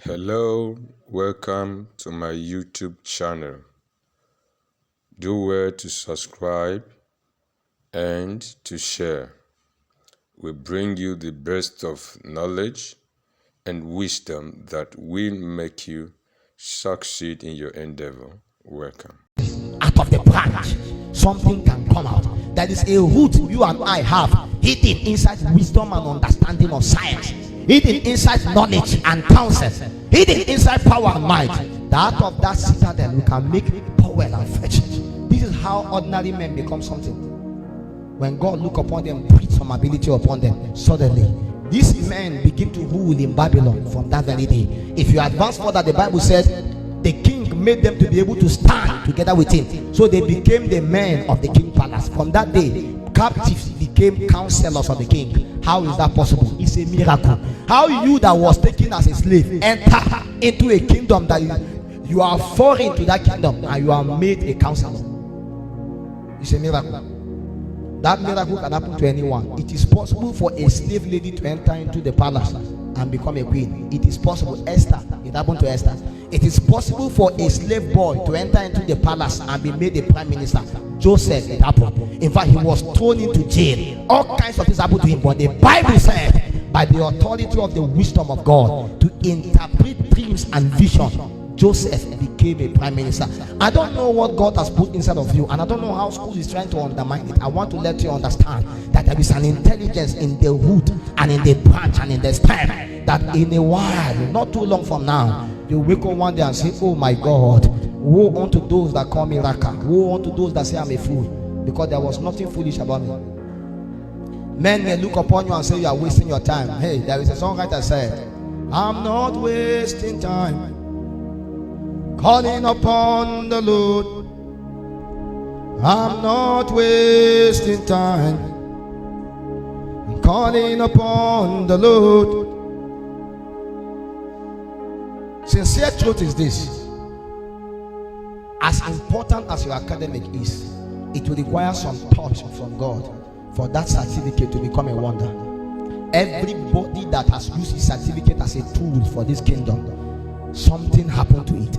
Hello, welcome to my YouTube channel. Do well to subscribe and to share. We bring you the best of knowledge and wisdom that will make you succeed in your endeavor. Welcome. Out of the branch, something can come out. That is a root you and I have hidden inside wisdom and understanding of science, hidden inside knowledge and counsel, hidden inside power and might. That out of that citadel we can make power and fetch. This is how ordinary men become something. When God look upon them, breathe some ability upon them, suddenly these men begin to rule in Babylon from that very day. If you advance further, the Bible said the king made them to be able to stand together with him, so they became the men of the king palace. From that day, captives became counselors of the king. How is that possible? It's a miracle. How you that was taken as a slave enter into a kingdom that you are foreign to that kingdom and you are made a counselor. It's a miracle. That miracle can happen to anyone. It is possible for a slave lady to enter into the palace and become a queen. It is possible. Esther, it happened to Esther. It is possible for a slave boy to enter into the palace and be made a prime minister. Joseph, it happened. In fact, he was thrown into jail. All kinds of things happened to him, but the Bible said, by the authority of the wisdom of God, to interpret dreams and visions, Joseph became a prime minister. I don't know what God has put inside of you, and I don't know how school is trying to undermine it. I want to let you understand that there is an intelligence in the root and in the branch and in the stem, that in a while, not too long from now, you wake up one day and say, oh my God, woe unto those that call me Raka, woe unto those that say I'm a fool, because there was nothing foolish about me. Men may look upon you and say you are wasting your time. Hey, there is a songwriter said, I'm not wasting time calling upon the Lord. I'm not wasting time calling upon the Lord. Sincere truth is this: as important as your academic is, it will require some touch from God for that certificate to become a wonder. Everybody that has used his certificate as a tool for this kingdom, something happened to it.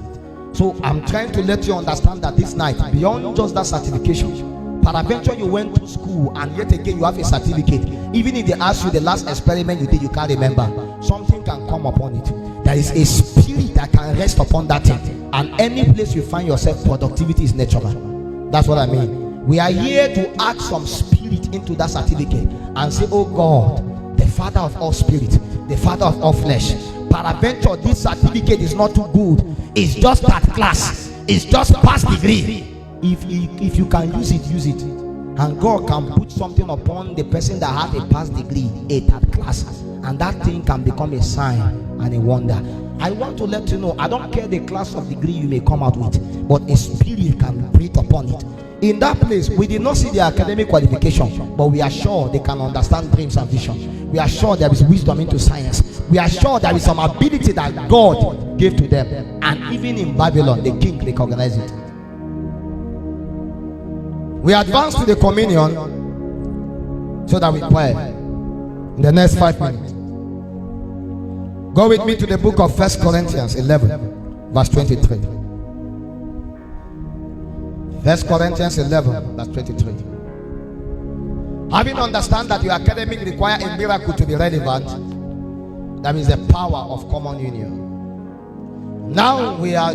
So I'm trying to let you understand that this night, beyond just that certification, peradventure you went to school and yet again you have a certificate. Even if they ask you the last experiment you did, you can't remember, something can come upon it. There is a spirit that can rest upon that thing, and any place you find yourself, productivity is natural. That's what I mean. We are here to add some spirit into that certificate and say, oh God, the Father of all spirit, the Father of all flesh, peradventure this certificate is not too good, it's just that class, it's just past degree. If you can use it, use it, and God can put something upon the person that has a past degree, a third class, and that thing can become a sign and a wonder. I want to let you know, I don't care the class of degree you may come out with, but a spirit can breathe upon it. In that place, we did not see the academic qualification, but we are sure they can understand dreams and visions. We are sure there is wisdom into science. We are sure there is some ability that God gave to them. And even in Babylon, the king recognized it. We advance to the communion so that we pray in the next 5 minutes. Go with me to the book of 1 Corinthians 11, verse 23. 1 Corinthians 11, verse 23. Having understand that your academic require a miracle to be relevant, that means the power of common union. Now we are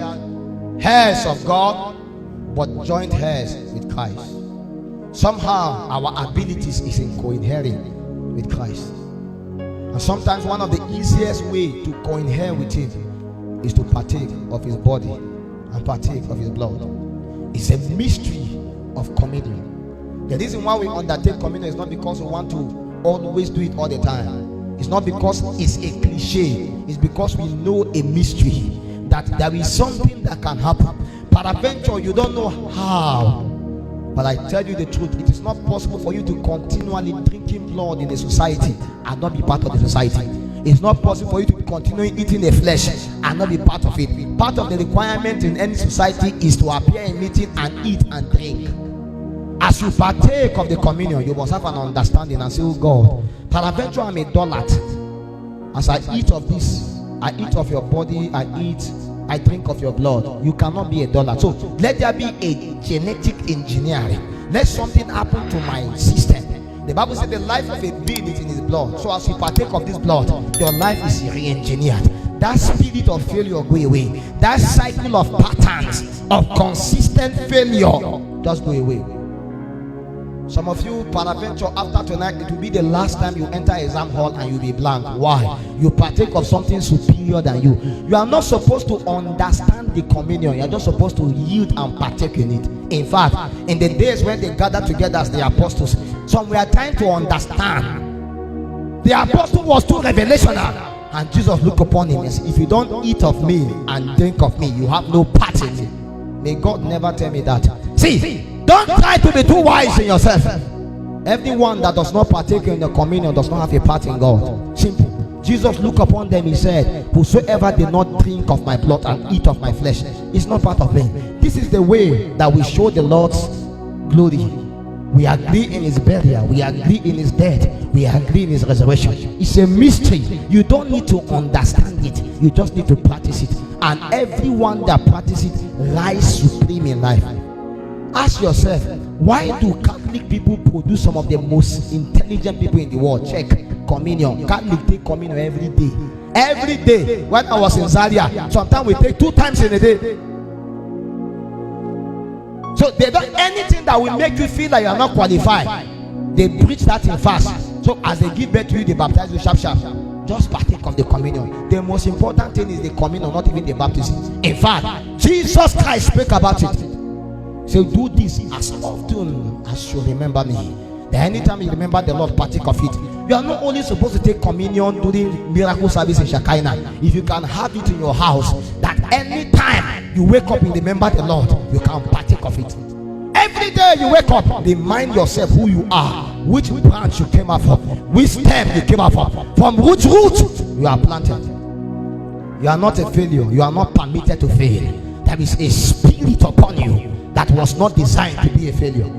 heirs of God, but joint heirs with Christ. Somehow our abilities is in co-inhering with Christ. And sometimes one of the easiest way to co-inherit with him is to partake of his body and partake of his blood. It's a mystery of communion. The reason why we undertake communion is not because we want to always do it all the time. It's not because it's a cliche. It's because we know a mystery, that there is something that can happen. Peradventure you don't know how, but I tell you the truth, it is not possible for you to continually drinking blood in a society and not be part of the society. It's not possible for you to be continuing eating the flesh and not be part of it. Part of the requirement in any society is to appear in meeting and eat and drink. As you partake of the communion, you must have an understanding and say, oh God, peradventure I'm a dollart. As I eat of this I eat of your body, I drink of your blood. You cannot be a dollar. So let there be a genetic engineering. Let something happen to my system. The Bible said the life of a being is in his blood. So as you partake of this blood, your life is re-engineered. That spirit of failure go away. That cycle of patterns of consistent failure just go away. Some of you, peradventure, after tonight, it will be the last time you enter exam hall and you'll be blank. Why? You partake of something superior than you. You are not supposed to understand the communion. You are just supposed to yield and partake in it. In fact, in the days when they gathered together as the apostles, some were trying to understand. The apostle was too revelational. And Jesus looked upon him and said, if you don't eat of me and drink of me, you have no part in me. May God never tell me that. See, don't try to be too wise in yourself. Everyone that does not partake in the communion does not have a part in God. Simple. Jesus looked upon them, he said, whosoever did not drink of my blood and eat of my flesh is not part of me. This is the way that we show the Lord's glory. We agree in his burial, we agree in his death, we agree in his resurrection. It's a mystery. You don't need to understand it, you just need to practice it. And everyone that practices it lies supreme in life. Ask yourself, why do Catholic people produce some of the most intelligent people in the world? Check communion. Catholic take communion every day. Every day. When I was in Zaria, sometimes we take 2 times in a day. So they don't, anything that will make you feel like you are not qualified, they preach that in fast. So as they give birth to you, they baptize you sharp. Just partake of the communion. The most important thing is the communion, not even the baptism. In fact, Jesus Christ spoke about it. So do this as often as you remember me. That anytime you remember the Lord, partake of it. You are not only supposed to take communion during miracle service in Shekinah. If you can have it in your house, that anytime you wake up and remember the Lord, you can partake of it. Every day you wake up, remind yourself who you are, which branch you came out from, which stem you came out from which root you are planted. You are not a failure. You are not permitted to fail. There is a spirit upon you that was not designed to be a failure.